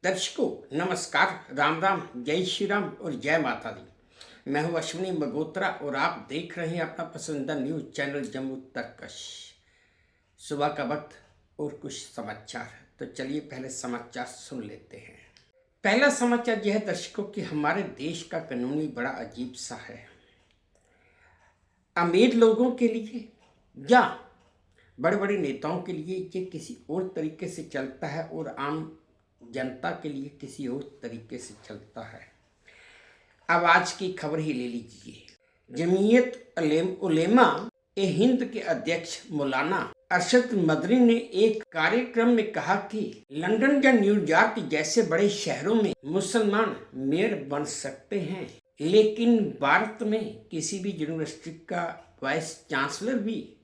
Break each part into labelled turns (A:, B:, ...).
A: दर्शकों नमस्कार, राम राम, जय श्री राम और जय माता दी। मैं हूं अश्विनी मगोत्रा और आप देख रहे हैं अपना पसंदीदा न्यूज चैनल जम्मू तर्कश। सुबह का वक्त और कुछ समाचार, तो चलिए पहले समाचार सुन लेते हैं। पहला समाचार यह है दर्शकों कि हमारे देश का कानूनी बड़ा अजीब सा है। अमीर लोगों के लिए या बड़े बड़े नेताओं के लिए ये किसी और तरीके से चलता है और आम जनता के लिए किसी और तरीके से चलता है। अब आज की खबर ही ले लीजिए। जमीयत उलेमा ए हिंद के अध्यक्ष मौलाना अरशद मदनी ने एक कार्यक्रम में कहा कि लंदन या न्यूयॉर्क जैसे बड़े शहरों में मुसलमान मेयर बन सकते हैं, लेकिन भारत में किसी भी यूनिवर्सिटी का वाइस चांसलर भी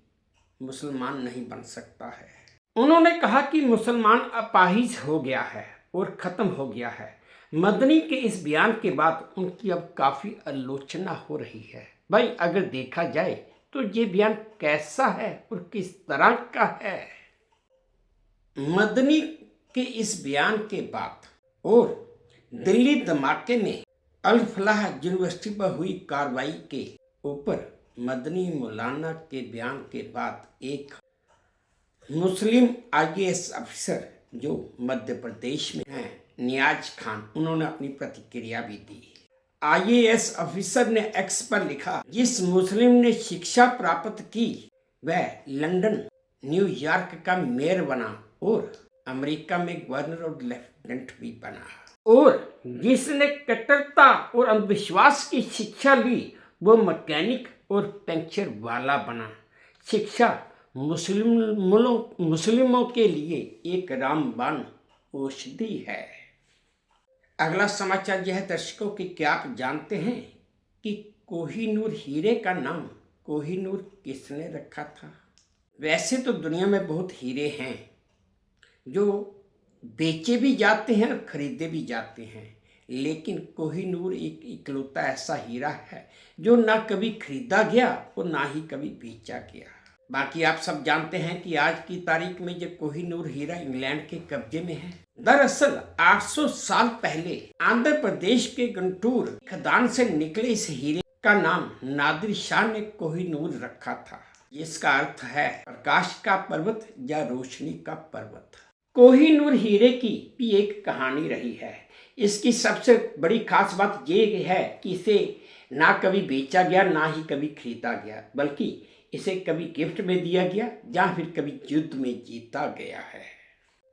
A: मुसलमान नहीं बन सकता है। उन्होंने कहा कि मुसलमान अपाहिज हो गया है और ख़त्म हो गया है। मदनी के इस बयान के बाद उनकी अब काफ़ी आलोचना हो रही है। भाई अगर देखा जाए तो ये बयान कैसा है और किस तरह का है। मदनी के इस बयान के बाद और दिल्ली धमाके में अल फलाह यूनिवर्सिटी पर हुई कार्रवाई के ऊपर मदनी मौलाना के बयान के बाद एक मुस्लिम आईएएस अफसर जो मध्य प्रदेश में हैं, नियाज खान, उन्होंने अपनी प्रतिक्रिया भी दी। आईएएस अफसर ने एक्स पर लिखा, जिस मुस्लिम ने शिक्षा प्राप्त की वह लंदन न्यूयॉर्क का मेयर बना और अमेरिका में गवर्नर और लेफ्टिनेंट भी बना, और जिसने कट्टरता और अंधविश्वास की शिक्षा ली वो मैकेनिक और पंक्चर वाला बना। शिक्षा मुस्लिमों के लिए एक रामबाण औषधि है। अगला समाचार यह है दर्शकों कि क्या आप जानते हैं कि कोहिनूर हीरे का नाम कोहिनूर किसने रखा था? वैसे तो दुनिया में बहुत हीरे हैं जो बेचे भी जाते हैं और खरीदे भी जाते हैं, लेकिन कोहिनूर एक इकलौता ऐसा हीरा है जो ना कभी खरीदा गया और ना ही कभी बेचा गया। बाकी आप सब जानते हैं कि आज की तारीख में ये कोहिनूर हीरा इंग्लैंड के कब्जे में है। दरअसल 800 साल पहले आंध्र प्रदेश के गुंटूर खदान से निकले इस हीरे का नाम नादिर शाह ने कोहिनूर रखा था, जिसका अर्थ है प्रकाश का पर्वत या रोशनी का पर्वत। कोहिनूर हीरे की भी एक कहानी रही है। इसकी सबसे बड़ी खास बात ये है कि इसे ना कभी बेचा गया ना ही कभी खरीदा गया, बल्कि इसे कभी गिफ्ट में दिया गया या फिर कभी युद्ध में जीता गया है।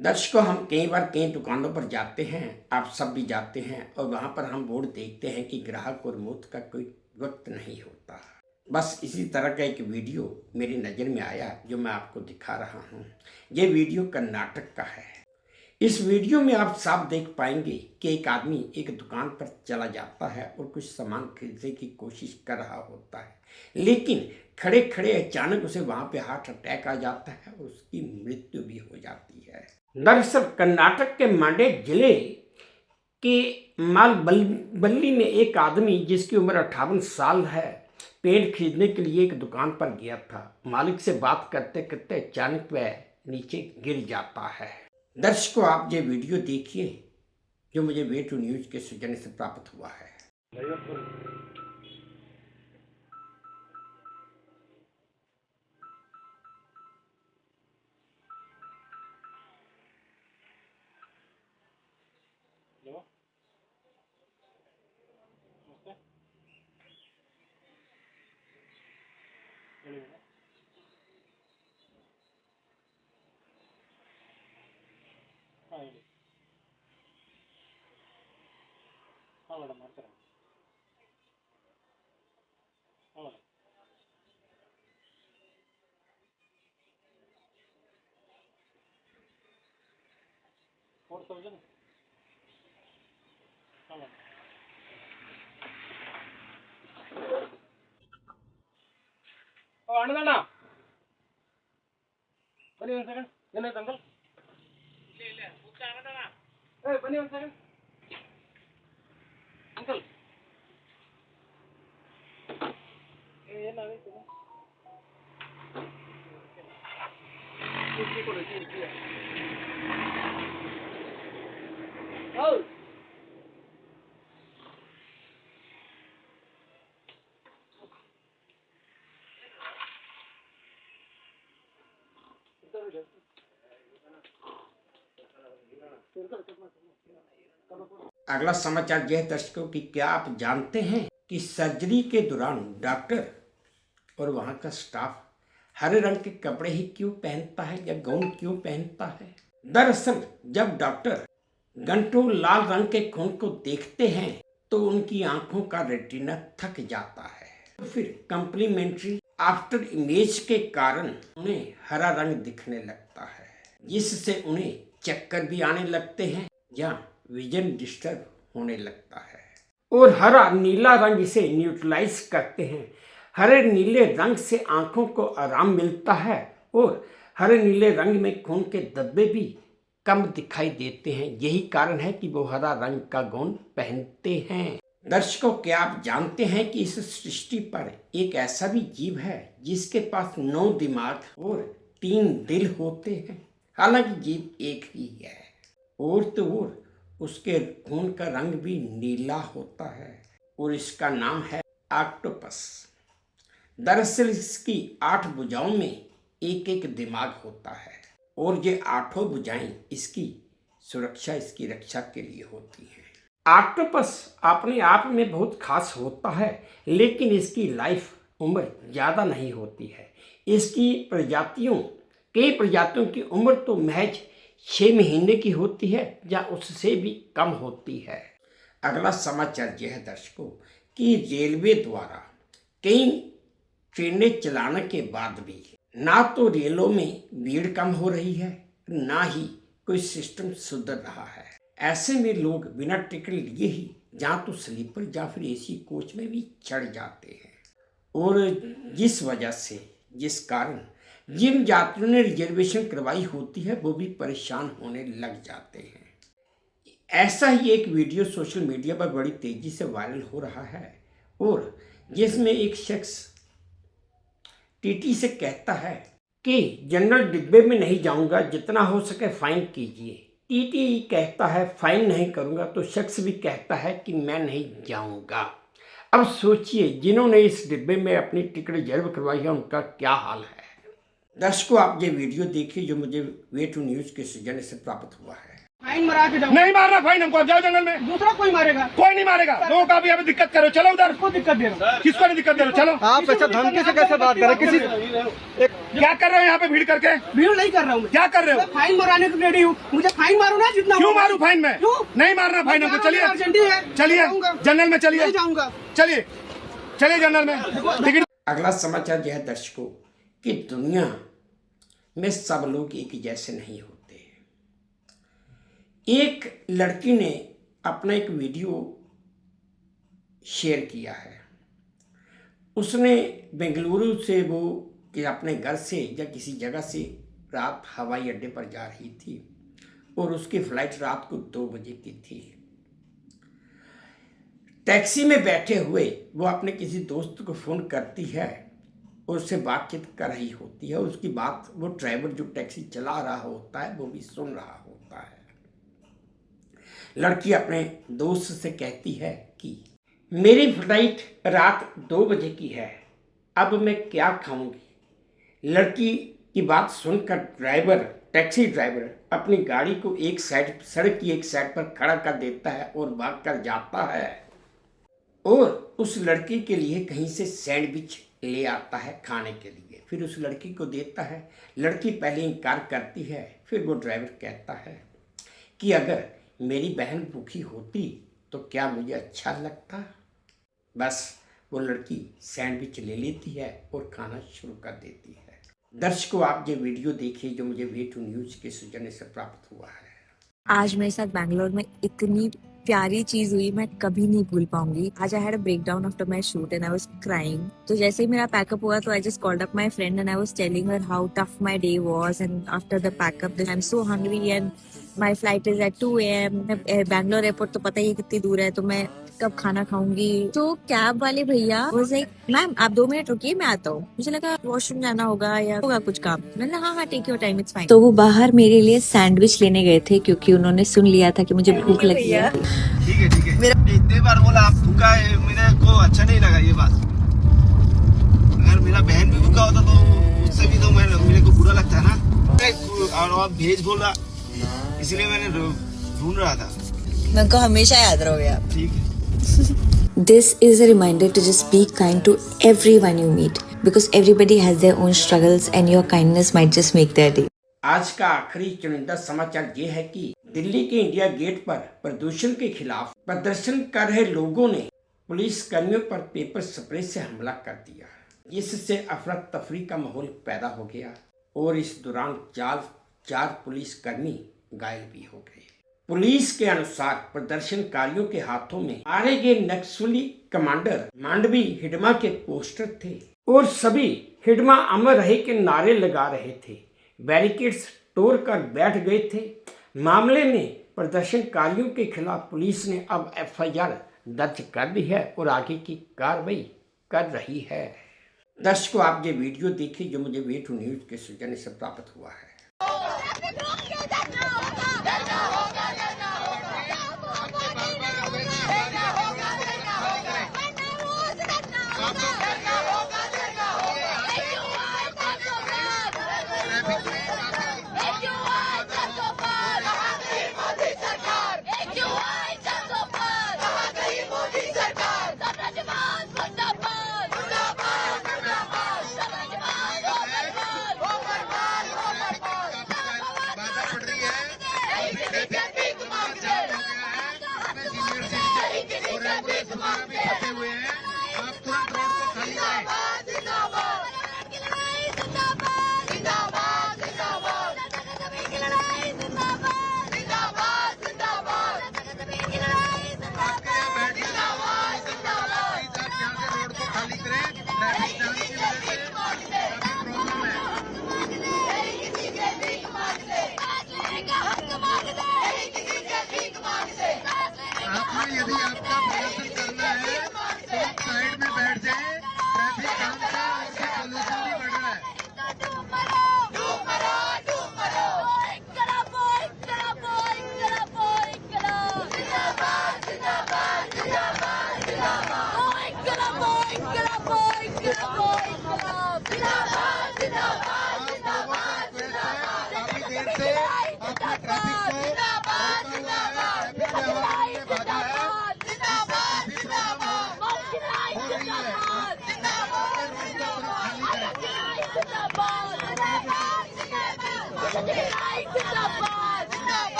A: दर्शकों हम कई बार कई दुकानों पर जाते हैं, आप सब भी जाते हैं, और वहाँ पर हम बोर्ड देखते हैं कि ग्राहक और मौत का कोई वक्त नहीं होता। बस इसी तरह का एक वीडियो मेरी नज़र में आया जो मैं आपको दिखा रहा हूँ। ये वीडियो कर्नाटक का है। इस वीडियो में आप साफ देख पाएंगे कि एक आदमी एक दुकान पर चला जाता है और कुछ सामान खरीदने की कोशिश कर रहा होता है, लेकिन खड़े खड़े अचानक उसे वहां पे हार्ट अटैक आ जाता है और उसकी मृत्यु भी हो जाती है। दरअसल कर्नाटक के मांडे जिले के मालबल्ली में एक आदमी जिसकी उम्र 58 साल है पेड़ खरीदने के लिए एक दुकान पर गया था। मालिक से बात करते करते अचानक वह नीचे गिर जाता है। दर्शकों आप ये वीडियो देखिए जो मुझे वे टू न्यूज के सौजन्य से प्राप्त हुआ है।
B: ಮೇಡಮ್ ಮಾಡ್ತಾರೆ ಮೇಡಮ್ 4000 ಮೇಡಮ್ ಅಣ್ಣದಣ್ಣ ಬನ್ನಿ ಒಂದು ಸೆಕೆಂಡ್ ಏನಾಯ್ತು ಅಂಕಲ್ ಇಲ್ಲ ಮುಕ್ತ ಅಣ್ಣದಣ್ಣ ಬನ್ನಿ ಒಂದು ಸೆಕೆಂಡ್ ಅಂಕಲ್ ಏನಾಗೈತೆ ಕೊಡಿ
A: अगला समाचार यह है दर्शकों कि क्या आप जानते हैं कि सर्जरी के दौरान डॉक्टर और वहां का स्टाफ हरे रंग के कपड़े ही क्यों पहनता है या गाउन क्यों पहनता है? दरअसल जब डॉक्टर घंटों लाल रंग के खून को देखते हैं तो उनकी आंखों का रेटिना थक जाता है, तो फिर कम्प्लीमेंट्री आफ्टर इमेज के कारण उन्हें हरा रंग दिखने लगता है, जिससे उन्हें चक्कर भी आने लगते हैं या विजन डिस्टर्ब होने लगता है। और हरा नीला रंग इसे न्यूट्रलाइज करते हैं। हरे नीले रंग से आंखों को आराम मिलता है और हरे नीले रंग में खून के धब्बे भी कम दिखाई देते हैं। यही कारण है कि वो हरा रंग का गाउन पहनते हैं। दर्शकों, क्या आप जानते हैं कि इस सृष्टि पर एक ऐसा भी जीव है जिसके पास 9 दिमाग और 3 दिल होते हैं? हालांकि जीव एक ही है और तो और उसके खून का रंग भी नीला होता है और इसका नाम है ऑक्टोपस। दरअसल इसकी 8 भुजाओं में एक एक दिमाग होता है और ये 8 भुजाएं इसकी सुरक्षा, इसकी रक्षा के लिए होती हैं। ऑक्टोपस अपने आप में बहुत खास होता है, लेकिन इसकी लाइफ उम्र ज़्यादा नहीं होती है। इसकी कई प्रजातियों की उम्र तो महज 6 महीने की होती है या उससे भी कम होती है। अगला समाचार यह है दर्शकों कि रेलवे द्वारा कई ट्रेनें चलाने के बाद भी ना तो रेलों में भीड़ कम हो रही है, ना ही कोई सिस्टम सुधर रहा है। ऐसे में लोग बिना टिकट लिए ही जहाँ तो स्लीपर या फिर एसी कोच में भी चढ़ जाते हैं और जिस कारण जिन यात्रियों ने रिजर्वेशन करवाई होती है वो भी परेशान होने लग जाते हैं। ऐसा ही एक वीडियो सोशल मीडिया पर बड़ी तेजी से वायरल हो रहा है और जिसमें एक शख्स टीटी से कहता है कि जनरल डिब्बे में नहीं जाऊंगा, जितना हो सके फाइन कीजिए। टीटी कहता है फाइन नहीं करूंगा, तो शख्स भी कहता है कि मैं नहीं जाऊंगा। अब सोचिए जिन्होंने इस डिब्बे में अपनी टिकट रिजर्व करवाई है उनका क्या हाल है। दर्शकों, आप ये वीडियो देखिए जो मुझे वे टू न्यूज के सौजन्य से प्राप्त हुआ है।
B: फाइन मरा के जाओ।
C: नहीं मारना फाइन हमको, आप जाओ जंगल में।
B: दूसरा कोई मारेगा?
C: कोई नहीं मारेगा, लोगों का भी अभी दिक्कत करो, चलो उधर।
B: को दिक्कत दे रहा हूं।
C: किसको नहीं दिक्कत दे रहे, चलो।
D: आप ऐसा धमकी से कैसे बात कर रहे हैं? किसी
C: क्या कर रहे हो यहाँ पे भीड़ करके?
B: भीड़ नहीं कर रहा हूँ मैं।
C: क्या कर रहे हो?
B: फाइन मराने को रेडी हूँ, मुझे फाइन मारो ना जितना।
C: क्यों मारू फाइन में?
B: क्यों
C: नहीं मारना फाइन हमको, चलिए
B: अर्जेंटी है।
C: चलिए जंगल में, चलिए
B: जाऊंगा,
C: चलिए चलिए जंगल में टिकट।
A: अगला समाचार यह है दर्शकों कि दुनिया में सब लोग एक जैसे नहीं होते। एक लड़की ने अपना एक वीडियो शेयर किया है। उसने बेंगलुरु से वो कि अपने घर से या किसी जगह से रात हवाई अड्डे पर जा रही थी और उसकी फ्लाइट रात को 2 बजे की थी। टैक्सी में बैठे हुए वो अपने किसी दोस्त को फ़ोन करती है और उससे बातचीत कर रही होती है। उसकी बात वो ड्राइवर जो टैक्सी चला रहा होता है वो भी सुन रहा होता है। लड़की अपने दोस्त से कहती है कि मेरी फ्लाइट रात 2 बजे की है, अब मैं क्या खाऊंगी। लड़की की बात सुनकर टैक्सी ड्राइवर अपनी गाड़ी को सड़क की एक साइड पर खड़ा कर देता है और भाग कर जाता है और उस लड़की के लिए कहीं से सैंडविच ले आता है खाने के लिए, फिर उस लड़की को देता है। लड़की पहले इनकार करती है, फिर वो ड्राइवर कहता है कि अगर मेरी बहन भूखी होती तो क्या मुझे अच्छा लगता। बस वो लड़की सैंडविच ले लेती है और खाना शुरू कर देती है। दर्शकों, आप ये वीडियो देखिए जो मुझे वे टू न्यूज के सौजन्य से प्राप्त हुआ है।
E: आज मेरे साथ बैंगलोर में इतनी प्यारी चीज हुई, मैं कभी नहीं भूल पाऊंगी। आज I had a breakdown after my shoot and I was crying. तो जैसे ही मेरा पैकअप हुआ तो I just called up my friend and I was telling her how tough my day was and after the packup I am so hungry and my flight is at 2 AM। Bangalore airport तो पता ही है कितनी दूर है, तो मैं कब खाना खाऊंगी। तो कैब वाले भैया वाज लाइक, मैम आप 2 मिनट रुकिए, मैं आता हूँ। मुझे लगा वॉशरूम जाना होगा या होगा कुछ काम। मैंने हाँ हाँ take your time, it's fine. तो वो बाहर मेरे लिए सैंडविच लेने गए थे क्योंकि उन्होंने सुन लिया था कि मुझे भूख लगी है।
D: ठीक है ठीक है। इतने बार बोला आप भूखा है, मेरे को अच्छा नहीं लगा ये बात। अगर मेरा बहन भी भूखा होता तो उससे भी तो मेरे को बुरा लगता है ना। और आप भेज बोल रहा, इसलिए मैंने ढूंढ रहा था।
E: मेरे को हमेशा याद रहोगे आप।
D: ठीक है।
E: This is a reminder to just be kind to everyone you meet because everybody has their own struggles and your kindness might just make their day.
A: आज का आखिरी चुनिंदा समाचार ये है कि दिल्ली के इंडिया गेट पर प्रदूषण के खिलाफ प्रदर्शन कर रहे लोगों ने पुलिस कर्मियों पर पेपर स्प्रे से हमला कर दिया, जिससे अफरा तफरी का माहौल पैदा हो गया और इस दौरान 4 पुलिस कर्मी घायल भी हो गए। पुलिस के अनुसार प्रदर्शनकारियों के हाथों में मारे गए नक्सली कमांडर मांडवी हिडमा के पोस्टर थे और सभी हिडमा अमर रहे के नारे लगा रहे थे। बैरिकेड्स तोड़कर बैठ गए थे। मामले में प्रदर्शनकारियों के खिलाफ पुलिस ने अब FIR दर्ज कर दी है और आगे की कार्रवाई कर रही है। दर्शकों, आप ये वीडियो देखिए जो मुझे वे टू न्यूज के सौजन्य से प्राप्त हुआ है।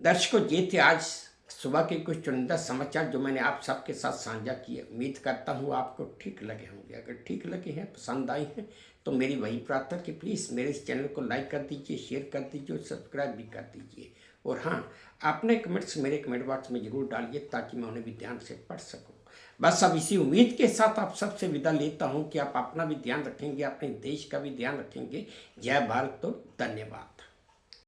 A: दर्शकों, ये थे आज सुबह के कुछ चुनिंदा समाचार जो मैंने आप सबके साथ साझा किए। उम्मीद करता हूँ आपको ठीक लगे होंगे। अगर ठीक लगे हैं, पसंद आई हैं, तो मेरी वही प्रार्थना कि प्लीज़ मेरे इस चैनल को लाइक कर दीजिए, शेयर कर दीजिए और सब्सक्राइब भी कर दीजिए। और हाँ, अपने कमेंट्स मेरे कमेंट बॉक्स में ज़रूर डालिए ताकि मैं उन्हें भी ध्यान से पढ़ सकूँ। बस अब इसी उम्मीद के साथ आप सबसे विदा लेता हूँ कि आप अपना भी ध्यान रखेंगे, अपने देश का भी ध्यान रखेंगे। जय भारत, तो धन्यवाद।